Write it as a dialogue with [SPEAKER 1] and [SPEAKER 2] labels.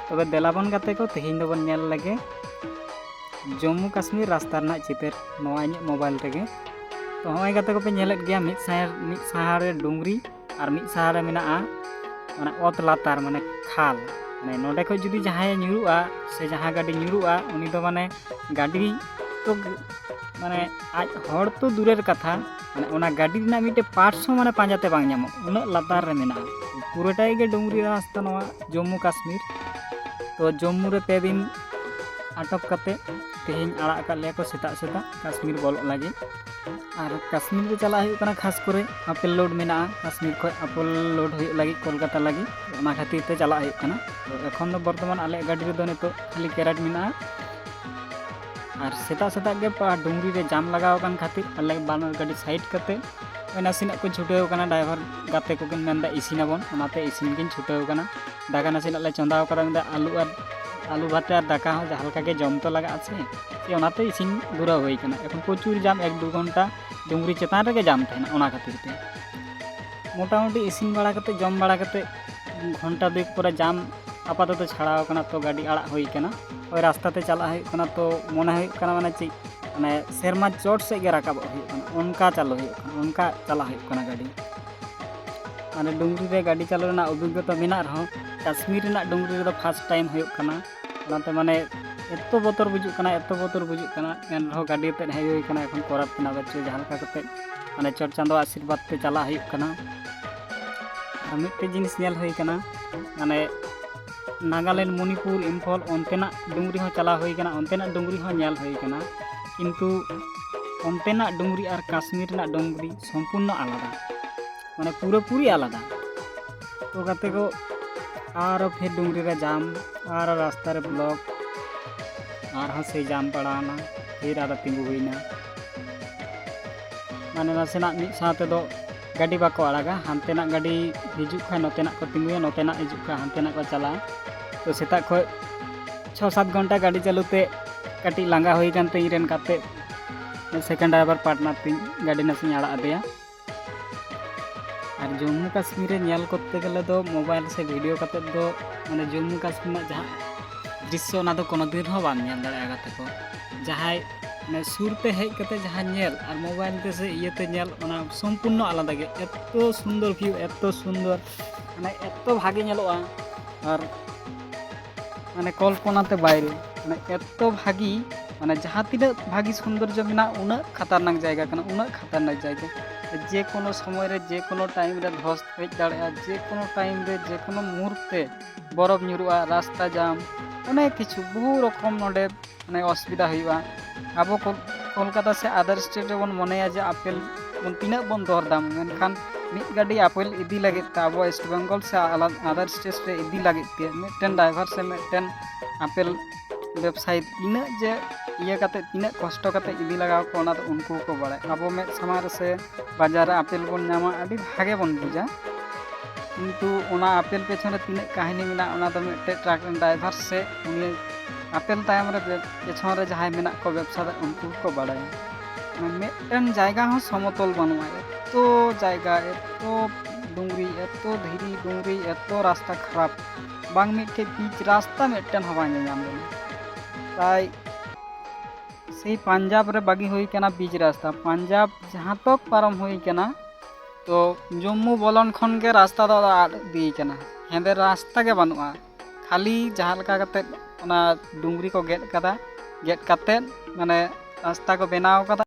[SPEAKER 1] तबे देलाबन गाते को तेहिं दो बन नेल लगे जम्मू कश्मीर रास्ता रना चितर नोआ इᱧ मोबाइल रेगे तो हय गाते को पे नेलेत गया मिद साहारे डुंगरी और मिद साहारे मेनाआ माने ओत लातार माने खाल माने नोडे को जुदी जहाय न्युरुआ से जहां गाड़ी न्युरुआ उनी दो माने गाड़ी तो माने आज हर तो दूरेर कथा माने ओना गाड़ी रना मिटे पार्ट्स माने पांजाते बांग ᱧᱟᱢᱚᱜ उना लातार रे मेना पुरोटाई गे डुंगरी रास्ता नोआ जम्मू कश्मीर तो जम्मू रे पे दिन आटक कते तेहिं आड़ा का ले को सेता सेता कश्मीर बोल लगे और कश्मीर रे चला हुई कना खास करे अपल लोड मेना कश्मीर को अपल लोड हुई लगी कोलकाता लगी ओना खातिर ते चला हुई कना तो एखन दो वर्तमान आले गाड़ी रे दो ने तो खाली कैरेट मेना और सेता सेता गे डुंगरी रे जाम लगाव कन खातिर आले बानर गाड़ी साइड कते नासिना को छुटेव कना ड्राइवर गाते को मेनदा इसिनाबन ओनाते इसिन किन छुटेव कना दागा नासिना ले चंदाव करा मेनदा आलू भाते और दाका हो हल्का के जम तो लगा से ओनाते इसिन दूरा हुई कना एखन प्रचुर जाम 1-2 घंटा डुंगरी चेतान रे जम थाना ओना खातिर ते मोटामुटी इसिन बड़ा करते जम बड़ा करते घंटा 2 पर जाम आपातत छाड़ाव कना तो गाड़ी आड़ा हुई कना ओई रास्ता ते चला हुई कना तो मने हुई कना माने ची माने सेरमा चोट से गे राकाब हुई कना उनका चालू हुई कना उनका चला हुई कना गाड़ी माने डुंगरी रे गाड़ी चालू ना अभिज्ञता मेना रहो कश्मीर ना डुंगरी रे फर्स्ट टाइम हुई कना ओनाते माने एतो बोतर बुजुक कना एन रहो गाड़ी ते हेय हुई कना एखन करब कना बच्चे जहालका कते माने चोट चांदो आशीर्वाद ते चला हुई कना मिट्टे जिनिस नेल हुई कना माने नागालैंड मणिपुर इम्फल अंतेना डुंगरी हो चला हुई कना अंतेना डुंगरी हो नेल हुई कना किंतु अंतेना डुंगरी और कश्मीर ना डुंगरी संपूर्ण आलादा माने पूरी आलादा तो गाते को और फिर डुंगरी रे जाम और रास्ता रे ब्लॉक और से जाम पड़ाना फिर आदा तिंगु हुईना माने नासेना मिद साथे दो गाड़ी बाको आड़ागा हानतेना गाड़ी हिजुक खा नोतेना को तिंगुया नोतेना हिजुक खा हानतेना को चला तो सेता खो 6-7 घंटा गाड़ी चलुते कटी लांगा हुई कानते इरेन काते सेकंड ड्राइवर पार्टनर तीन गाड़ी नसी आड़ा दिया और जम्मू कश्मीर रे नेल करते गले दो मोबाइल से वीडियो काते दो माने जम्मू कश्मीर जहाँ दृश्य ना दो कोनो दिन हो बाम नेल दाड़ा गाते को जहाय ने सुरते हेज कते जहाँ नेल और मोबाइल ते से इयते नेल ओना संपूर्ण आलादा गे एतो सुंदर व्यू एतो सुंदर माने एतो भागे नेलोआ और माने कल्पनाते बाइरे माने एतो भागी माने जहाँ तीन भागी सौंदर्य मेना उना खतरनाक जायगा कना उना खतरनाक जायगा जे कोनो समय रे जे कोनो टाइम रे धस हेज दाड़ेआ जे कोनो टाइम रे जे कोनो मुहूर्ते बरफ न्युरुआ रास्ता जाम अनेक किछु बहु रकम नोडे माने असुविधा हुआ आबो कोलकाता से अदर स्टेट रे बन मनेया जे आपेल बन तीना बन दर दाम मेनखान मिद गाड़ी आपेल इदी लगित ता आबो वेस्ट बेंगल से अदर स्टेट रे इदी लगित ते मिदटेन ड्राइवर से मिदटेन आपेल व्यवसायी तीना जे इया काते तीना कष्ट काते इदी लगाव को ओना तो उनको को बाड़ाय आबो में समार से बाजार आपेल बन नामा आदि भागे बन बुझा किंतु ओना आपेल पेछने तीना कहानी मेना ओना तो मिदटे ट्रक ड्राइवर से उनी आपेल तायम रे पेछन रे जहाय मेना को व्यवसा उनको को बाड़ाय मिदटेन जायगा हो समतल बनुआ एतो जायगा एतो डुंगरी एतो धीरी डुंगरी एतो रास्ता खराब बांग मिदटे पिच रास्ता मिदटेन हवा नाम ताई से पंजाब रे बागी हुई कना बीच रास्ता पंजाब जहाँ तक पारम हुई कना तो जम्मू बोलन खन के रास्ता दो आड़ दी कना हेंदे रास्ता के बानुआ खाली जहाँ लका कते ओना डुंगरी को गेट कदा गेट कते माने रास्ता को बनाव कदा